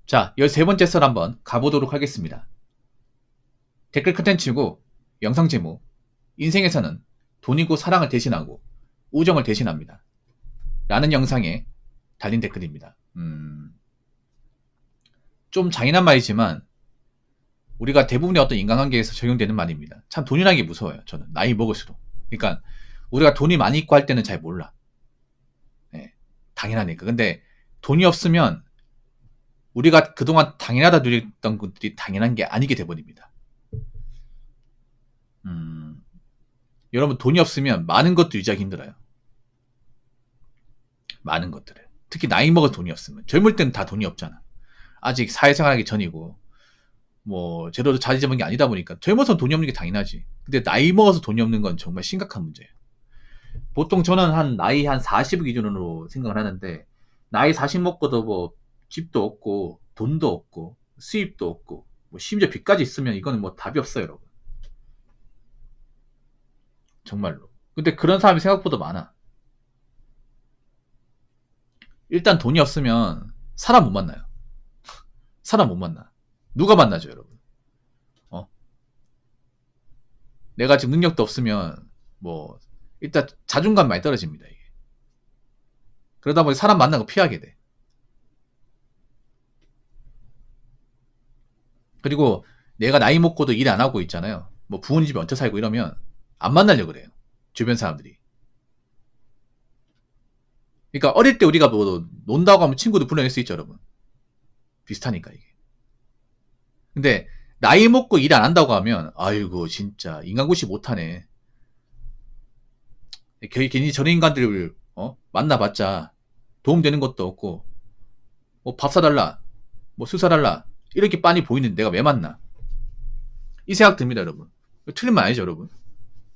자, 13번째 썰 한번 가보도록 하겠습니다. 댓글 컨텐츠고 영상 제목, 인생에서는 돈이고 사랑을 대신하고 우정을 대신합니다. 라는 영상에 달린 댓글입니다. 좀 잔인한 말이지만 우리가 대부분의 어떤 인간관계에서 적용되는 말입니다. 참 돈이라는 게 무서워요. 저는 나이 먹을수록. 그러니까 우리가 돈이 많이 있고 할 때는 잘 몰라. 네, 당연하니까. 근데 돈이 없으면 우리가 그동안 당연하다 누렸던 것들이 당연한 게 아니게 돼버립니다. 여러분 돈이 없으면 많은 것도 유지하기 힘들어요. 많은 것들을. 특히 나이 먹은 돈이 없으면. 젊을 때는 다 돈이 없잖아. 아직 사회생활하기 전이고 뭐 제대로 자리 잡은 게 아니다 보니까 젊어서 돈이 없는 게 당연하지. 근데 나이 먹어서 돈이 없는 건 정말 심각한 문제예요. 보통 저는 한 나이 한 40 기준으로 생각을 하는데 나이 40 먹고도 뭐 집도 없고 돈도 없고 수입도 없고 뭐 심지어 빚까지 있으면 이거는 뭐 답이 없어요, 여러분. 정말로. 근데 그런 사람이 생각보다 많아. 일단 돈이 없으면 사람 못 만나요. 사람 못 만나. 누가 만나죠, 여러분? 내가 지금 능력도 없으면 뭐 일단 자존감 많이 떨어집니다, 이게. 그러다 보니 사람 만나는 거 피하게 돼. 그리고 내가 나이 먹고도 일 안 하고 있잖아요. 뭐 부모님 집에 얹혀 살고 이러면 안 만나려고 그래요. 주변 사람들이. 그러니까 어릴 때 우리가 뭐 논다고 하면 친구도 불러낼 수 있죠, 여러분. 비슷하니까 이게. 근데 나이 먹고 일 안 한다고 하면 아이고 진짜 인간고시 못하네. 괜히 저런 인간들을 만나봤자 도움되는 것도 없고 뭐 밥 사달라 뭐 술 사달라 이렇게 빤히 보이는데 내가 왜 만나? 이 생각 듭니다, 여러분. 틀린 말 아니죠, 여러분.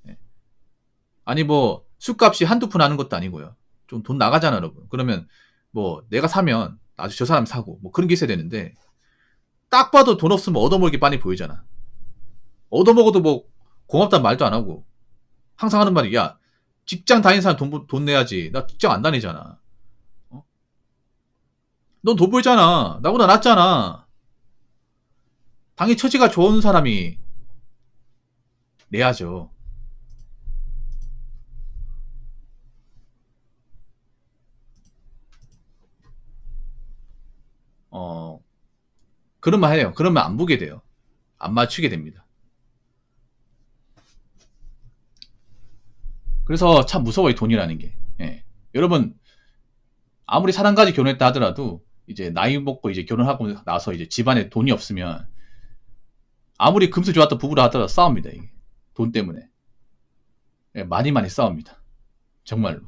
예. 아니 뭐 술값이 한두 푼 하는 것도 아니고요. 좀 돈 나가잖아, 여러분. 그러면 뭐 내가 사면 아주 저 사람 사고 뭐 그런 게 있어야 되는데 딱 봐도 돈 없으면 얻어먹기 빤히 보이잖아. 얻어먹어도 뭐 고맙다는 말도 안 하고 항상 하는 말이 야 직장 다니는 사람 돈 내야지. 나 직장 안 다니잖아. 넌 돈 벌잖아. 나보다 낫잖아. 당연히 처지가 좋은 사람이 내야죠. 그런 말 해요. 그러면 안 보게 돼요. 안 맞추게 됩니다. 그래서 참 무서워요, 돈이라는 게. 예. 여러분, 아무리 사랑까지 결혼했다 하더라도, 이제 나이 먹고 이제 결혼하고 나서 이제 집안에 돈이 없으면, 아무리 금수 좋았던 부부라 하더라도 싸웁니다, 이게. 돈 때문에. 예, 많이 많이 싸웁니다. 정말로.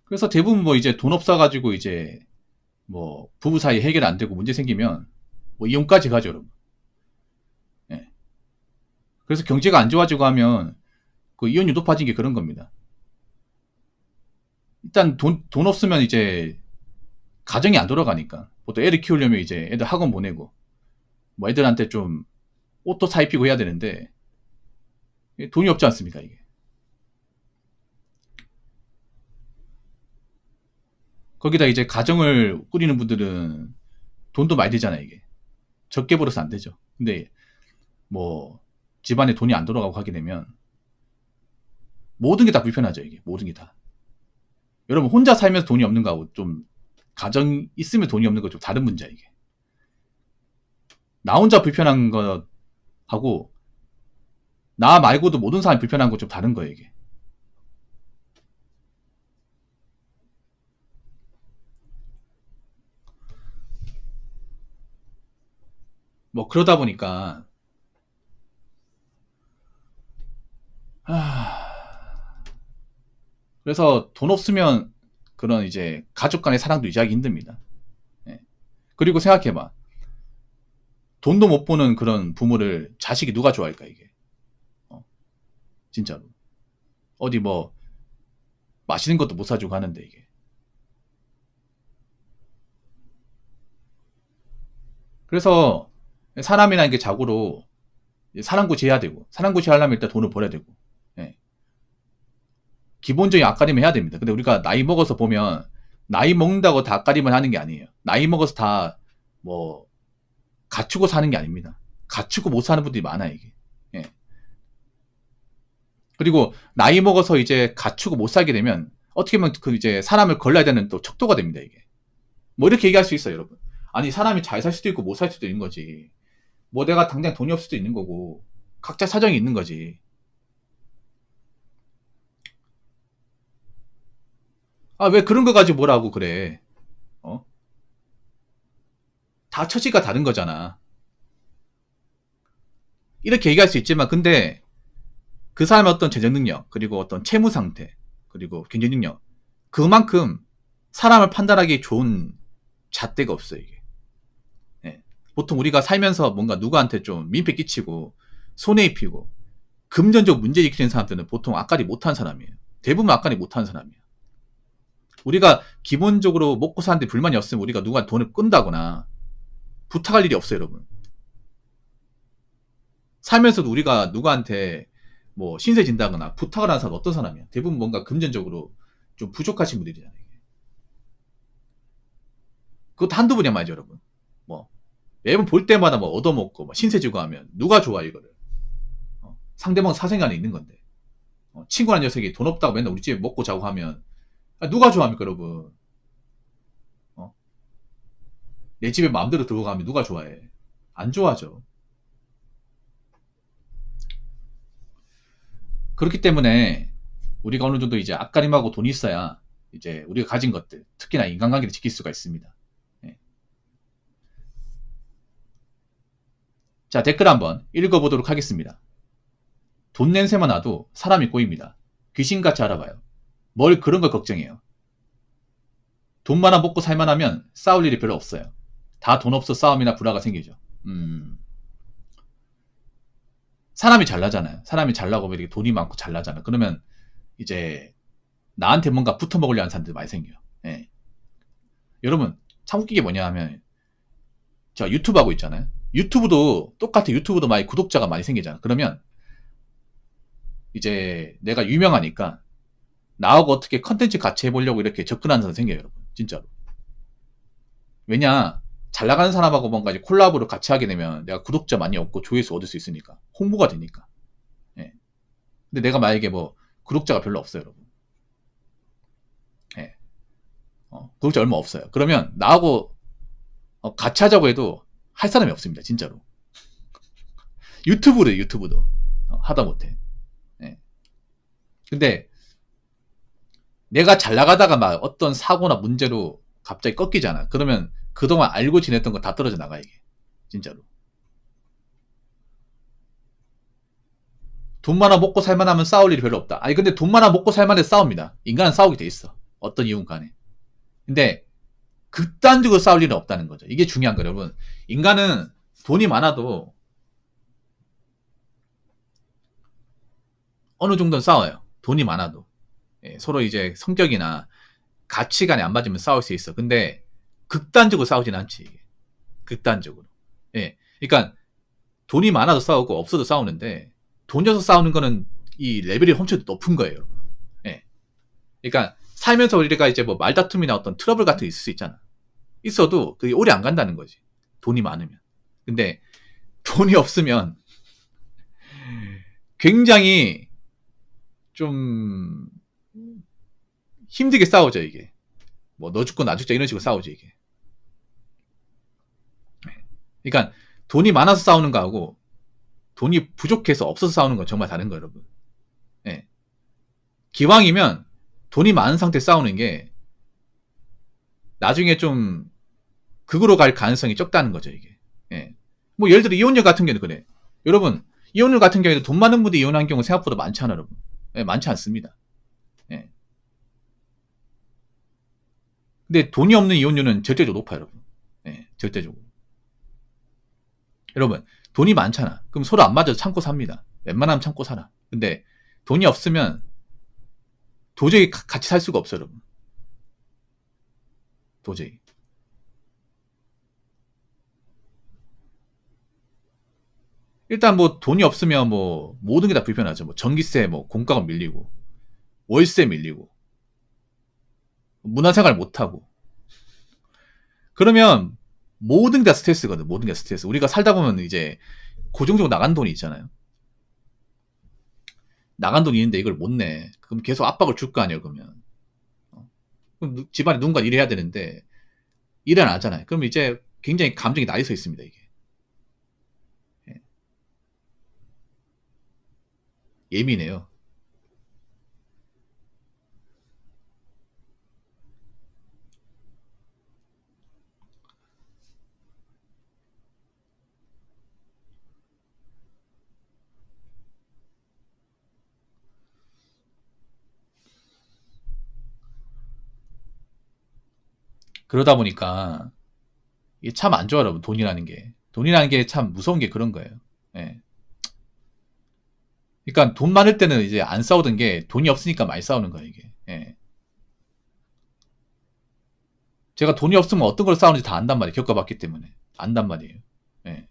그래서 대부분 뭐 이제 돈 없어가지고 이제 뭐 부부 사이 해결 안 되고 문제 생기면 뭐 이혼까지 가죠, 여러분. 예. 그래서 경제가 안 좋아지고 하면 그 이혼율 높아진 게 그런 겁니다. 일단 돈 없으면 이제 가정이 안 돌아가니까. 보통 애를 키우려면 이제 애들 학원 보내고 뭐 애들한테 좀 옷도 사입히고 해야 되는데 돈이 없지 않습니까, 이게. 거기다 이제 가정을 꾸리는 분들은 돈도 많이 들잖아요, 이게. 적게 벌어서 안 되죠. 근데 뭐 집안에 돈이 안 돌아가고 하게 되면 모든 게 다 불편하죠, 이게. 모든 게 다. 여러분 혼자 살면서 돈이 없는 거하고 좀 가정 있으면 돈이 없는 거 좀 다른 문제야, 이게. 나 혼자 불편한 거하고 나 말고도 모든 사람이 불편한 거 좀 다른 거예요, 이게. 뭐 그러다 보니까 그래서 돈 없으면 그런 이제 가족 간의 사랑도 유지하기 힘듭니다. 예. 그리고 생각해봐. 돈도 못 버는 그런 부모를 자식이 누가 좋아할까, 이게. 진짜로. 어디 뭐 맛있는 것도 못 사주고 하는데, 이게. 그래서 사람이라는 게 자고로 사랑고지 해야 되고, 사랑고지 하려면 일단 돈을 벌어야 되고, 예. 기본적인 앞가림을 해야 됩니다. 근데 우리가 나이 먹어서 보면 나이 먹는다고 다 앞가림을 하는 게 아니에요. 나이 먹어서 다 뭐 갖추고 사는 게 아닙니다. 갖추고 못 사는 분들이 많아요, 이게. 예. 그리고 나이 먹어서 이제 갖추고 못 살게 되면 어떻게 보면 그 이제 사람을 걸러야 되는 또 척도가 됩니다, 이게. 뭐 이렇게 얘기할 수 있어요, 여러분. 아니, 사람이 잘 살 수도 있고 못 살 수도 있는 거지. 뭐 내가 당장 돈이 없을 수도 있는 거고 각자 사정이 있는 거지. 아, 왜 그런 거 가지고 뭐라고 그래. 어? 다 처지가 다른 거잖아. 이렇게 얘기할 수 있지만 근데 그 사람의 어떤 재정 능력, 그리고 어떤 채무 상태, 그리고 경제 능력, 그만큼 사람을 판단하기 좋은 잣대가 없어요, 이게. 예. 보통 우리가 살면서 뭔가 누구한테 좀 민폐 끼치고 손해 입히고 금전적 문제 일으키는 사람들은 보통 앞가림 못하는 사람이에요. 대부분 앞가림 못하는 사람이에요. 우리가 기본적으로 먹고 사는데 불만이 없으면 우리가 누가 돈을 끈다거나 부탁할 일이 없어요, 여러분. 살면서도 우리가 누구한테 뭐 신세 진다거나 부탁을 하는 사람 어떤 사람이야? 대부분 뭔가 금전적으로 좀 부족하신 분들이잖아요. 그것도 한두 분이야 말이죠, 여러분. 뭐 매번 볼 때마다 뭐 얻어먹고 뭐 신세 지고 하면 누가 좋아 이거를? 상대방 사생 안에 있는 건데. 친구란 녀석이 돈 없다고 맨날 우리 집에 먹고 자고 하면 누가 좋아합니까, 여러분? 내 집에 마음대로 들어가면 누가 좋아해? 안 좋아하죠. 그렇기 때문에 우리가 어느 정도 이제 앞가림하고 돈이 있어야 이제 우리가 가진 것들, 특히나 인간관계를 지킬 수가 있습니다. 네. 자, 댓글 한번 읽어보도록 하겠습니다. 돈 냄새만 나도 사람이 꼬입니다. 귀신같이 알아봐요. 뭘 그런 걸 걱정해요. 돈만 먹고 살만하면 싸울 일이 별로 없어요. 다 돈 없어 싸움이나 불화가 생기죠. 사람이 잘나잖아요. 사람이 잘나고 이렇게 돈이 많고 잘나잖아. 그러면 이제 나한테 뭔가 붙어 먹으려 하는 사람들 많이 생겨요. 예. 여러분 참 웃기게 뭐냐 하면 저 유튜브 하고 있잖아요. 유튜브도 똑같아. 유튜브도 많이 구독자가 많이 생기잖아. 그러면 이제 내가 유명하니까 나하고 어떻게 컨텐츠 같이 해보려고 이렇게 접근하는 사람 생겨요, 여러분. 진짜로. 왜냐, 잘 나가는 사람하고 뭔가 이제 콜라보를 같이 하게 되면 내가 구독자 많이 얻고 조회수 얻을 수 있으니까. 홍보가 되니까. 예. 근데 내가 만약에 뭐 구독자가 별로 없어요, 여러분. 예. 구독자 얼마 없어요. 그러면 나하고 같이 하자고 해도 할 사람이 없습니다, 진짜로. 유튜브를 유튜브도 하다 못해. 예. 근데 내가 잘 나가다가 막 어떤 사고나 문제로 갑자기 꺾이잖아. 그러면 그동안 알고 지냈던 거 다 떨어져 나가, 이게. 진짜로. 돈 많아 먹고 살만하면 싸울 일이 별로 없다. 아니, 근데 돈 많아 먹고 살만해 싸웁니다. 인간은 싸우게 돼 있어. 어떤 이유는 간에. 근데 극단적으로 싸울 일은 없다는 거죠. 이게 중요한 거예요, 여러분. 인간은 돈이 많아도 어느 정도는 싸워요. 돈이 많아도. 예, 서로 이제 성격이나 가치관이 안 맞으면 싸울 수 있어. 근데 극단적으로 싸우진 않지, 이게. 극단적으로. 예. 그러니까 돈이 많아도 싸우고 없어도 싸우는데 돈이 없어 싸우는 거는 이 레벨이 엄청 높은 거예요. 예. 그러니까 살면서 우리가 이제 뭐 말다툼이나 어떤 트러블 같은 게 있을 수 있잖아. 있어도 그게 오래 안 간다는 거지. 돈이 많으면. 근데 돈이 없으면 굉장히 좀 힘들게 싸우죠, 이게. 뭐 너 죽고 나 죽자 이런 식으로 싸우죠, 이게. 그러니까 돈이 많아서 싸우는 거하고 돈이 부족해서 없어서 싸우는 건 정말 다른 거예요, 여러분. 예. 기왕이면 돈이 많은 상태에 싸우는 게 나중에 좀 극으로 갈 가능성이 적다는 거죠, 이게. 예. 뭐 예를 들어 이혼율 같은 경우는 그래. 여러분 이혼율 같은 경우에도 돈 많은 분들이 이혼한 경우 생각보다 많지 않아요, 여러분. 예, 많지 않습니다. 예. 근데 돈이 없는 이혼율은 절대적으로 높아요, 여러분. 예, 절대적으로. 여러분 돈이 많잖아. 그럼 서로 안 맞아도 참고 삽니다. 웬만하면 참고 살아. 근데 돈이 없으면 도저히 같이 살 수가 없어요, 여러분. 도저히. 일단 뭐 돈이 없으면 뭐 모든 게 다 불편하죠. 뭐 전기세, 뭐 공과금 밀리고, 월세 밀리고 문화생활 못하고 그러면 모든 게 다 스트레스거든. 모든 게 스트레스. 우리가 살다 보면 이제 고정적으로 나간 돈이 있잖아요. 나간 돈이 있는데 이걸 못 내. 그럼 계속 압박을 줄 거 아니에요. 그러면 그럼 집안에 누군가 일해야 되는데 일을 안 하잖아요. 그럼 이제 굉장히 감정이 나뉘어 있습니다. 이게 예민해요. 그러다 보니까 이게 참 안 좋아, 여러분. 돈이라는 게. 돈이라는 게 참 무서운 게 그런 거예요. 예. 그러니까 돈 많을 때는 이제 안 싸우던 게 돈이 없으니까 많이 싸우는 거예요, 이게. 예. 제가 돈이 없으면 어떤 걸 싸우는지 다 안단 말이에요. 겪어봤기 때문에. 안단 말이에요. 예.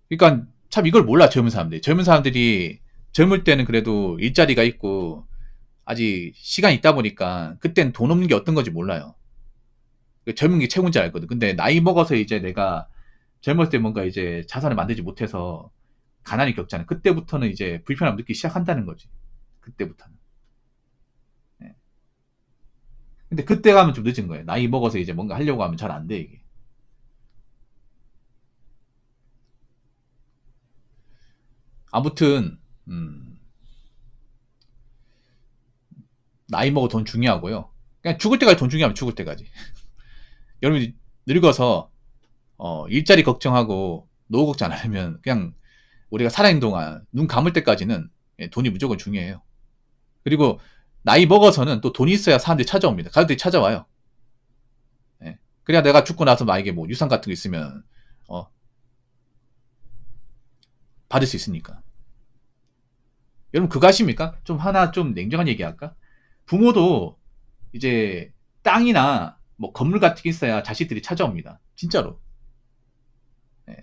그러니까 참 이걸 몰라, 젊은 사람들이. 젊은 사람들이 젊을 때는 그래도 일자리가 있고 아직 시간이 있다 보니까 그땐 돈 없는 게 어떤 건지 몰라요. 젊은 게 최고인 줄 알거든. 근데 나이 먹어서 이제 내가 젊었을 때 뭔가 이제 자산을 만들지 못해서 가난이 겪잖아요. 그때부터는 이제 불편함을 느끼기 시작한다는 거지. 그때부터는. 예. 근데 그때 가면 좀 늦은 거예요. 나이 먹어서 이제 뭔가 하려고 하면 잘 안 돼, 이게. 아무튼, 나이 먹어 돈 중요하고요. 그냥 죽을 때까지 돈 중요하면 죽을 때까지. 여러분이 늙어서, 일자리 걱정하고 노후 걱정 안 하면 그냥 우리가 살아있는 동안 눈 감을 때까지는 예, 돈이 무조건 중요해요. 그리고 나이 먹어서는 또 돈이 있어야 사람들이 찾아옵니다. 가족들이 찾아와요. 예. 그래야 내가 죽고 나서 만약에 뭐 유산 같은 거 있으면 어, 받을 수 있으니까. 여러분 그거 아십니까? 좀 하나 좀 냉정한 얘기할까? 부모도 이제 땅이나 뭐 건물 같은 게 있어야 자식들이 찾아옵니다. 진짜로. 예.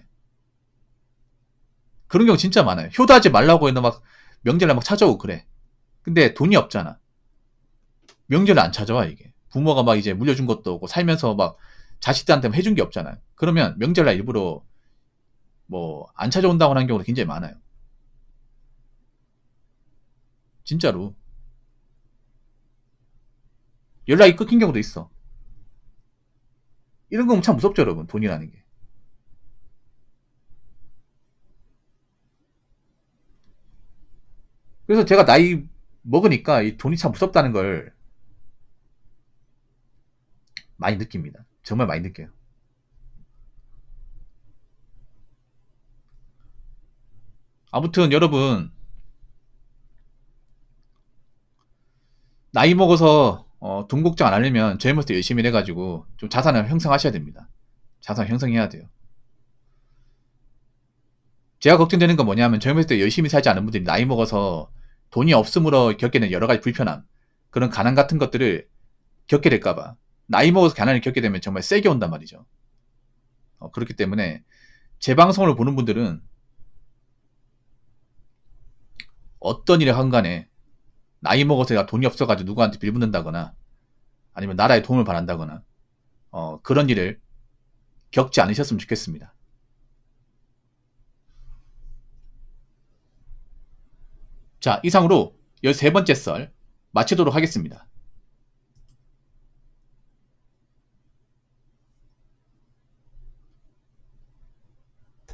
그런 경우 진짜 많아요. 효도하지 말라고 해도 막 명절에 막 찾아오고 그래. 근데 돈이 없잖아. 명절에 안 찾아와 이게. 부모가 막 이제 물려준 것도 없고 살면서 막 자식들한테 해준 게 없잖아요. 그러면 명절날 일부러 뭐 안 찾아온다고 하는 경우도 굉장히 많아요. 진짜로. 연락이 끊긴 경우도 있어. 이런 건 참 무섭죠, 여러분. 돈이라는 게. 그래서 제가 나이 먹으니까 이 돈이 참 무섭다는 걸 많이 느낍니다. 정말 많이 느껴요. 아무튼 여러분 나이 먹어서 돈 걱정 안 하려면 젊을 때 열심히 해가지고 좀 자산을 형성하셔야 됩니다. 자산 형성해야 돼요. 제가 걱정되는 건 뭐냐면 젊을 때 열심히 살지 않은 분들이 나이 먹어서 돈이 없음으로 겪게 되는 여러 가지 불편함, 그런 가난 같은 것들을 겪게 될까봐. 나이 먹어서 가난을 겪게 되면 정말 세게 온단 말이죠. 그렇기 때문에 제 방송을 보는 분들은 어떤 일을 하건 간에 나이 먹어서 내가 돈이 없어가지고 누구한테 빌붙는다거나 아니면 나라에 도움을 바란다거나 그런 일을 겪지 않으셨으면 좋겠습니다. 자, 이상으로 13번째 썰 마치도록 하겠습니다.